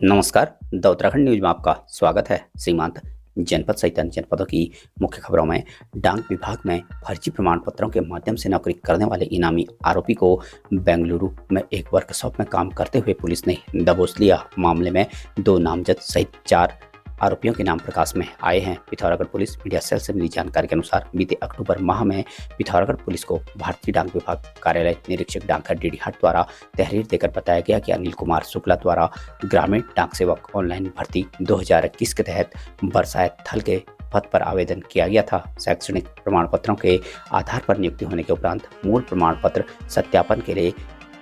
नमस्कार, the Uttarakhand news में आपका स्वागत है। सीमांत जनपद सहित अन्य जनपदों की मुख्य खबरों में डाक विभाग में फर्जी प्रमाण पत्रों के माध्यम से नौकरी करने वाले इनामी आरोपी को बेंगलुरु में एक वर्कशॉप में काम करते हुए पुलिस ने दबोच लिया। मामले में 2 नामजद सहित 4 आरोपियों के नाम प्रकाश में आए हैं। पिथौरागढ़ पुलिस मीडिया सेल से मिली जानकारी के अनुसार बीते अक्टूबर माह में पिथौरागढ़ पुलिस को भारतीय डाक विभाग कार्यालय निरीक्षक डाकघर डीडीहाट द्वारा तहरीर देकर बताया गया कि अनिल कुमार शुक्ला द्वारा ग्रामीण डाक सेवक ऑनलाइन भर्ती 2021 के तहत बरसात थल के पद पर आवेदन किया गया था। शैक्षणिक प्रमाण पत्रों के आधार पर नियुक्ति होने के उपरांत मूल प्रमाण पत्र सत्यापन के लिए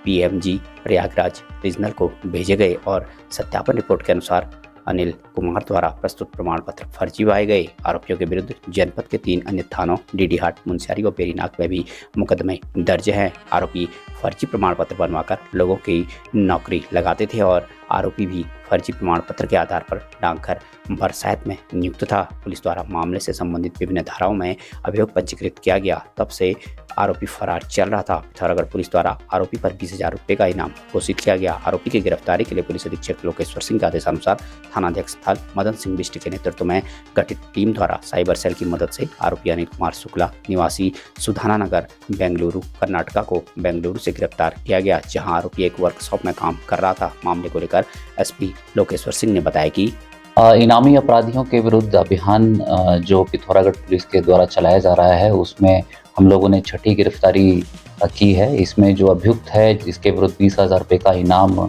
PMG प्रयागराज रीजनल को भेजे गए और सत्यापन रिपोर्ट के अनुसार अनिल कुमार द्वारा प्रस्तुत प्रमाण पत्र फर्जी पाए गए। आरोपियों के विरुद्ध जनपद के 3 अन्य थानों डीडीहाट, मुनस्यारी व बेरीनाग में भी मुकदमे दर्ज हैं। आरोपी फर्जी प्रमाण पत्र बनवाकर लोगों की नौकरी लगाते थे और आरोपी भी फर्जी प्रमाण पत्र के आधार पर डाकघर बरसात में नियुक्त था। पुलिस द्वारा मामले से संबंधित विभिन्न धाराओं में अभियोग पंजीकृत किया गया। तब से आरोपी फरार चल रहा था। पिथौरागढ़ पुलिस द्वारा आरोपी पर 20,000 रुपये का इनाम घोषित किया गया। आरोपी की गिरफ्तारी के लिए पुलिस अधीक्षक लोकेश्वर सिंह के आदेशानुसार थानाध्यक्ष थल मदन सिंह बिष्ट के नेतृत्व में गठित टीम द्वारा साइबर सेल की मदद से आरोपी अनिल कुमार शुक्ला निवासी सुधाना नगर बेंगलुरु कर्नाटका को बेंगलुरु से गिरफ्तार किया गया, जहां आरोपी एक वर्कशॉप में काम कर रहा था। मामले को लेकर SP लोकेश्वर सिंह ने बताया कि इनामी अपराधियों के विरुद्ध अभियान जो पिथौरागढ़ पुलिस के द्वारा चलाया जा रहा है उसमें हम लोगों ने 6ठी गिरफ्तारी की है। इसमें जो अभियुक्त है जिसके विरुद्ध 20,000 रुपये का इनाम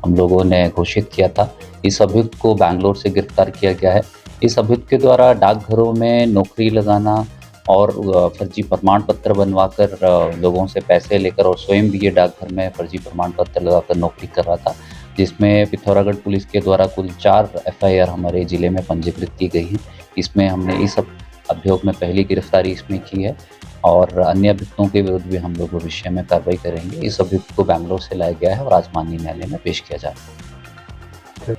हम लोगों ने घोषित किया था, इस अभियुक्त को बैंगलोर से गिरफ्तार किया गया है। इस अभियुक्त के द्वारा डाकघरों में नौकरी लगाना और फर्जी प्रमाण पत्र बनवाकर लोगों से पैसे लेकर और स्वयं भी ये डाकघर में फर्जी प्रमाण पत्र लगाकर नौकरी कर रहा था, जिसमें पिथौरागढ़ पुलिस के द्वारा कुल 4 FIR हमारे ज़िले में पंजीकृत की गई हैं। इसमें हमने इस अभियोग में पहली गिरफ्तारी इसमें की है और अन्य अभियुक्तों के विरुद्ध भी हम लोग भविष्य में कार्रवाई करेंगे। इस अभियुक्त को बैंगलोर से लाया गया है और आज माननीय न्यायालय में पेश किया जाएगा।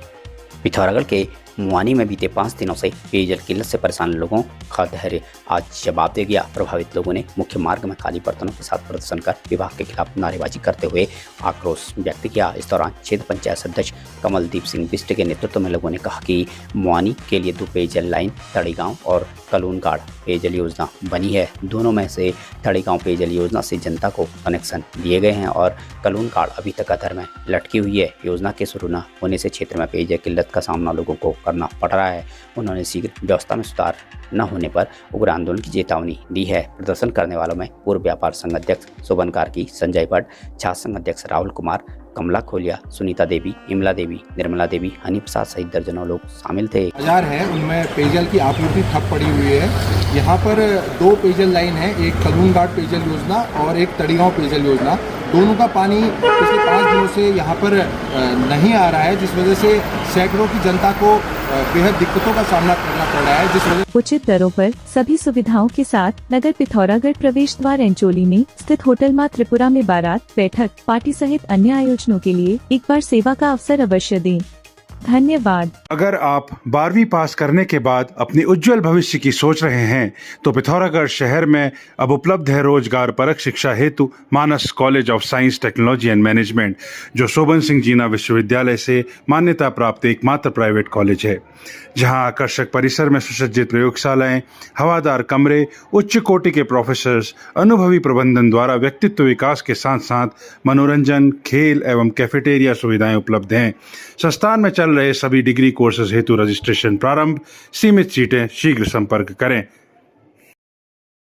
पिथौरागढ़ के मुआनी में बीते 5 दिनों से पेयजल किल्लत से परेशान लोगों का धैर्य आज जवाब दे गया। प्रभावित लोगों ने मुख्य मार्ग में काली बर्तनों के साथ प्रदर्शन कर विभाग के खिलाफ नारेबाजी करते हुए आक्रोश व्यक्त किया। इस दौरान क्षेत्र पंचायत सदस्य कमलदीप सिंह बिष्ट के नेतृत्व में लोगों ने कहा कि मुआनी के लिए 2 पेयजल लाइन तड़ीगांव और कलूनगाड़ पेयजल योजना बनी है। दोनों में से तड़ीगांव पेयजल योजना से जनता को कनेक्शन दिए गए हैं और कलूनगाड़ अभी तक अधर में लटकी हुई है। योजना के शुरू न होने से क्षेत्र में पेयजल किल्लत का सामना लोगों को करना पड़ रहा है। उन्होंने शीघ्र व्यवस्था में सुधार न होने पर उग्र आंदोलन की चेतावनी दी है। प्रदर्शन करने वालों में पूर्व व्यापार संघ अध्यक्ष शोभन कार्की, संजय भट्ट, छात्र संघ अध्यक्ष राहुल कुमार, कमला खोलिया, सुनीता देवी, इमला देवी, निर्मला देवी, हनी प्रसाद सहित दर्जनों लोग शामिल थे। बाजार है उनमें पेयजल की आपूर्ति ठप पड़ी हुई है। यहाँ पर 2 पेयजल लाइन है, एक कलूनघाट पेयजल योजना और एक तड़ीगांव पेयजल योजना। दोनों का पानी पिछले 5 दिनों से यहाँ पर नहीं आ रहा है, जिस वजह से सैकड़ों की जनता को बेहद दिक्कतों का सामना करना पड़ रहा है। जिस वजह उचित दरों पर सभी सुविधाओं के साथ नगर पिथौरागढ़ प्रवेश द्वार एंचोली में स्थित होटल मां त्रिपुरा में बारात, बैठक, पार्टी सहित अन्य आयोजनों के लिए एक बार सेवा का अवसर अवश्य दें। धन्यवाद। अगर आप 12वीं पास करने के बाद अपनी उज्जवल भविष्य की सोच रहे हैं तो पिथौरागढ़ शहर में अब उपलब्ध है रोजगार परक शिक्षा हेतु Manas college of science, technology and management, जो शोभन सिंह जीना विश्वविद्यालय से मान्यता प्राप्त एकमात्र प्राइवेट कॉलेज है, जहां आकर्षक परिसर में सुसज्जित प्रयोगशालाएं, हवादार कमरे, उच्च कोटि के प्रोफेसर्स, अनुभवी प्रबंधन द्वारा व्यक्तित्व विकास के साथ साथ मनोरंजन, खेल एवं कैफेटेरिया सुविधाएं उपलब्ध हैं। संस्थान में चल रहे सभी डिग्री कोर्सेज हेतु रजिस्ट्रेशन प्रारंभ। सीमित सीटें, शीघ्र संपर्क करें।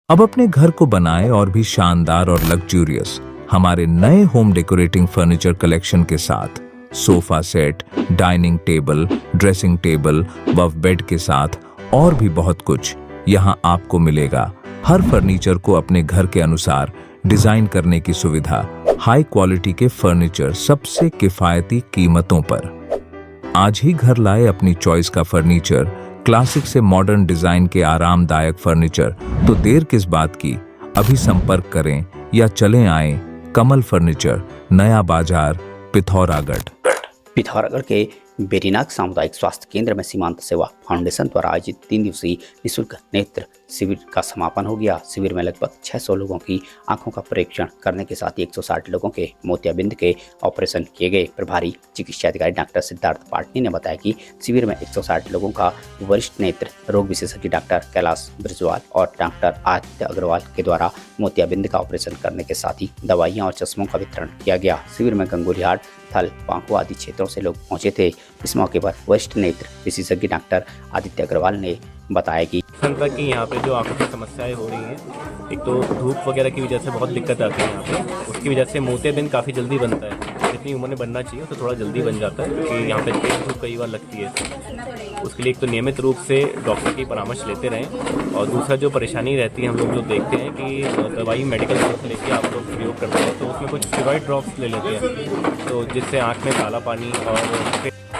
अब अपने घर को बनाएं और भी शानदार और लग्जूरियस हमारे नए होम डेकोरेटिंग फर्नीचर कलेक्शन के साथ। Sofa set, dining table, dressing table व बेड के साथ और भी बहुत कुछ यहाँ आपको मिलेगा। हर फर्नीचर को अपने घर के अनुसार डिजाइन करने की सुविधा, हाई क्वालिटी के फर्नीचर सबसे किफायती कीमतों पर। आज ही घर लाए अपनी चॉइस का फर्नीचर, क्लासिक से मॉडर्न डिजाइन के आरामदायक फर्नीचर। तो देर किस बात की, अभी संपर्क करें या चलें आए कमल फर्नीचर, नया बाजार, पिथौरागढ़। पिथौरागढ़ के बेरीनाग सामुदायिक स्वास्थ्य केंद्र में सीमांत सेवा फाउंडेशन द्वारा आयोजित 3 दिवसीय निःशुल्क नेत्र शिविर का समापन हो गया। शिविर में लगभग 600 लोगों की आंखों का परीक्षण करने के साथ ही 160 लोगों के मोतियाबिंद के ऑपरेशन किए गए। प्रभारी चिकित्सा अधिकारी डॉक्टर सिद्धार्थ पाटनी ने बताया कि शिविर में 160 लोगों का वरिष्ठ नेत्र रोग विशेषज्ञ डॉक्टर कैलाश ब्रिजवाल और डॉक्टर आदित्य अग्रवाल के द्वारा मोतियाबिंद का ऑपरेशन करने के साथ ही दवाइयां और चश्मों का वितरण किया गया। शिविर में गंगोलीहाट, थल, पांकु आदि क्षेत्रों से लोग पहुंचे थे। इस मौके पर वरिष्ठ नेत्र विशेषज्ञ डॉक्टर आदित्य अग्रवाल ने बताया कि तक की यहाँ पे जो आंखों की समस्याएं हो रही हैं, एक तो धूप वगैरह की वजह से बहुत दिक्कत आती है यहाँ पे, उसकी वजह से मोतियाबिंद काफ़ी जल्दी बनता है। जितनी उम्र में बनना चाहिए तो थोड़ा जल्दी बन जाता है, क्योंकि यहाँ पे तेज धूप कई बार लगती है। उसके लिए एक तो नियमित रूप से डॉक्टर की परामर्श लेते रहें, और दूसरा जो परेशानी रहती है हम लोग जो देखते हैं कि दवाई मेडिकल से लेके आप लोग प्रयोग करते हैं तो उसमें कुछ स्टेरॉइड ड्रॉप्स ले लेते हैं, तो जिससे आँख में काला पानी और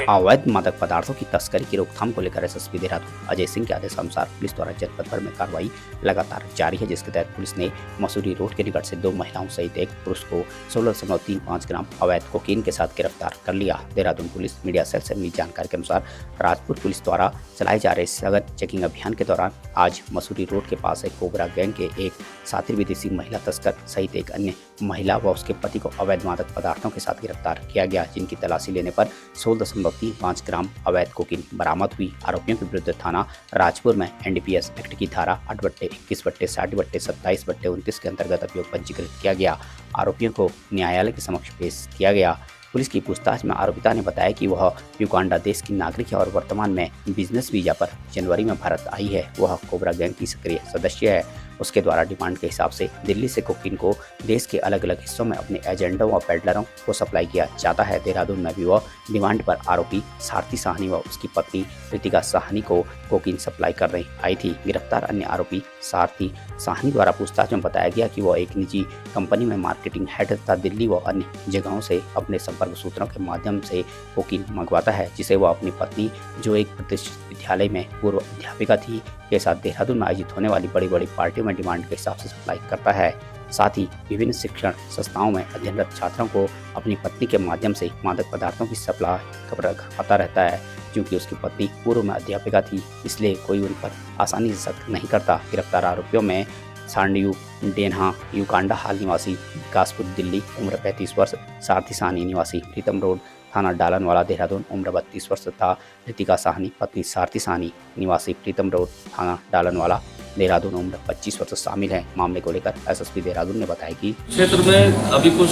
अवैध मादक पदार्थों की तस्करी की रोकथाम को लेकर एसएसपी देहरादून अजय सिंह के आदेशानुसार पुलिस द्वारा जनपद भर में कार्रवाई लगातार जारी है, जिसके तहत पुलिस ने मसूरी रोड के निकट से 2 महिलाओं सहित एक पुरुष को 16.35 ग्राम अवैध कोकीन के साथ गिरफ्तार कर लिया। देहरादून पुलिस मीडिया सेल से मिली जानकारी के अनुसार राजपुर पुलिस द्वारा चलाए जा रहे सघन चेकिंग अभियान के दौरान आज मसूरी रोड के पास एक कोबरा गैंग के एक साथी विदेशी महिला तस्कर सहित एक अन्य महिला व उसके पति को अवैध मादक पदार्थों के साथ गिरफ्तार किया गया, जिनकी तलाशी लेने पर 16.35 ग्राम अवैध कोकीन बरामद हुई। आरोपियों के विरुद्ध थाना राजपुर में एनडीपीएस एक्ट की धारा 8/21/60/27/29 के अंतर्गत अभियोग पंजीकृत किया गया। आरोपियों को न्यायालय के समक्ष पेश किया गया। पुलिस की पूछताछ में आरोपिता ने बताया कि वह युगांडा देश की नागरिक है और वर्तमान में बिजनेस वीजा पर जनवरी में भारत आई है। वह कोबरा गैंग की सक्रिय सदस्य है। उसके द्वारा डिमांड के हिसाब से दिल्ली से कोकीन को देश के अलग अलग हिस्सों में अपने एजेंटों व पेडलरों को सप्लाई किया जाता है। देहरादून में भी वह डिमांड पर आरोपी सारथी साहनी व उसकी पत्नी रितिका साहनी को कोकीन सप्लाई करने आई थी। गिरफ्तार अन्य आरोपी सारथी साहनी द्वारा पूछताछ में बताया गया कि वह एक निजी कंपनी में मार्केटिंग हेड तथा दिल्ली व अन्य जगहों से अपने संपर्क सूत्रों के माध्यम से कोकीन मंगवाता है, जिसे वह अपनी पत्नी जो एक प्रतिष्ठित विद्यालय में पूर्व अध्यापिका थी के साथ देहरादून में आयोजित होने वाली बड़ी बड़ी पार्टियों में डिमांड के हिसाब से सप्लाई करता है। साथ ही विभिन्न शिक्षण संस्थाओं में अध्ययनरत छात्रों को अपनी पत्नी के माध्यम से मादक पदार्थों की सप्लाई करता रहता है। क्योंकि उसकी पत्नी पूर्व में अध्यापिका थी, इसलिए कोई उन पर आसानी से शक नहीं करता। गिरफ्तार आरोपियों में सांडियू डेन्हा युगांडा हाल निवासी विकासपुर दिल्ली उम्र 35 वर्ष, सारथी साहनी निवासी प्रीतम रोड थाना डालनवाला देहरादून उम्र 32 वर्ष तथा रितिका साहनी पत्नी सारथी साहनी निवासी प्रीतम रोड थाना डालनवाला देहरादून उम्र 25 वर्ष शामिल हैं। मामले को लेकर एसएसपी देहरादून ने बताया कि क्षेत्र में अभी कुछ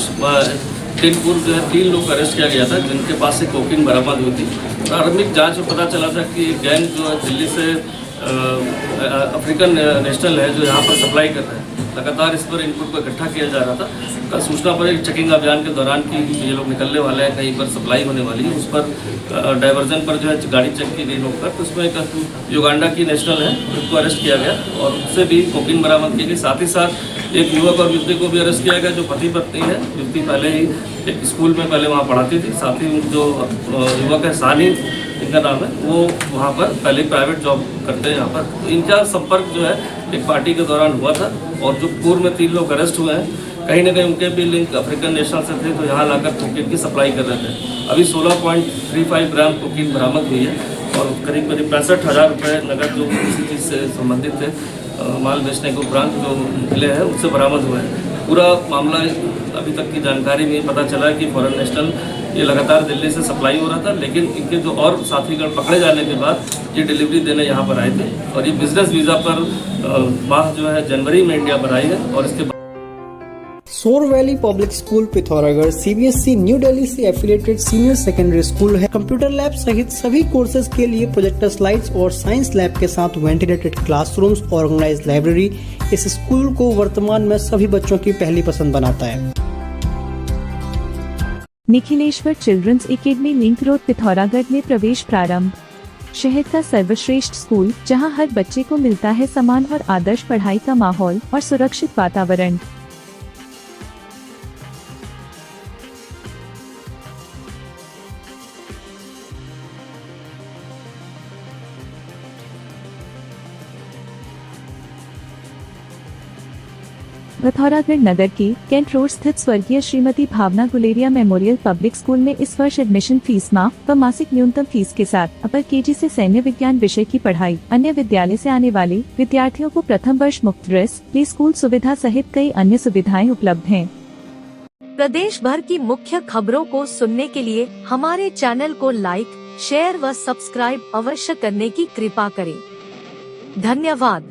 दिन पूर्व जो है 3 लोग को अरेस्ट किया गया था, जिनके पास से कोकीन बरामद हुई थी। प्रारंभिक जांच में पता चला था कि गैंग जो है दिल्ली से अफ्रीकन नेशनल है जो यहाँ पर सप्लाई कर रहा है। लगातार इस पर इनपुट को इकट्ठा किया जा रहा था। कल सूचना पर एक चेकिंग अभियान के दौरान कि ये लोग निकलने वाले हैं, कहीं पर सप्लाई होने वाली है, उस पर डाइवर्जन पर जो है गाड़ी चेक की गई होकर, तो उसमें एक युगांडा की नेशनल है उनको अरेस्ट किया गया और उससे भी कोकीन बरामद की गई। साथ ही साथ एक युवक और युवती को भी अरेस्ट किया गया जो पति पत्नी है। युवती पहले ही एक स्कूल में पहले वहाँ पढ़ाती थी, साथ ही जो युवक है सानी इनका नाम है, वो वहाँ पर पहले प्राइवेट जॉब करते हैं यहाँ पर। तो इनका संपर्क जो है एक पार्टी के दौरान हुआ था और जो पूर्व में 3 लोग अरेस्ट हुए हैं, कहीं ना कहीं उनके भी लिंक अफ्रीकन नेशनल से थे, तो यहाँ लाकर कोकीन की सप्लाई कर रहे थे। अभी 16.35 ग्राम कोकीन बरामद हुई है और करीब 65,000 रुपये नगद जो किसी चीज़ से संबंधित थे माल बेचने के उपरांत जो मिले हैं उससे बरामद हुए हैं। पूरा मामला अभी तक की जानकारी में पता चला कि फॉरेन नेशनल ये लगातार दिल्ली से सप्लाई हो रहा था, लेकिन इनके जो और साथीगण पकड़े जाने के बाद ये डिलीवरी देने यहाँ पर आए थे और ये बिजनेस वीज़ा पर माह जो है जनवरी में इंडिया पर आई है। और इसके सोर valley public school Pithoragarh CBSE new Delhi से एफिलिएटेड सीनियर सेकेंडरी स्कूल है। कंप्यूटर लैब सहित सभी कोर्सेज के लिए प्रोजेक्टर स्लाइड्स और साइंस लैब के साथ वेंटिलेटेड क्लासरूम्स, ऑर्गेनाइज्ड लाइब्रेरी इस स्कूल को वर्तमान में सभी बच्चों की पहली पसंद बनाता है। Nikhileshwar children's academy link road Pithoragarh में प्रवेश प्रारंभ। शहर का सर्वश्रेष्ठ स्कूल जहां हर बच्चे को मिलता है समान और आदर्श पढ़ाई का माहौल और सुरक्षित वातावरण। पिथौरागढ़ नगर के कैंट रोड स्थित स्वर्गीय श्रीमती भावना गुलेरिया मेमोरियल पब्लिक स्कूल में इस वर्ष एडमिशन फीस माफ व मासिक न्यूनतम फीस के साथ अपर केजी से सैन्य विज्ञान विषय की पढ़ाई, अन्य विद्यालय से आने वाले विद्यार्थियों को प्रथम वर्ष मुफ्त ड्रेस, प्ले स्कूल सुविधा सहित कई अन्य सुविधाएं उपलब्ध हैं। प्रदेश भर की मुख्य खबरों को सुनने के लिए हमारे चैनल को लाइक, शेयर व सब्सक्राइब अवश्य करने की कृपा करें। धन्यवाद।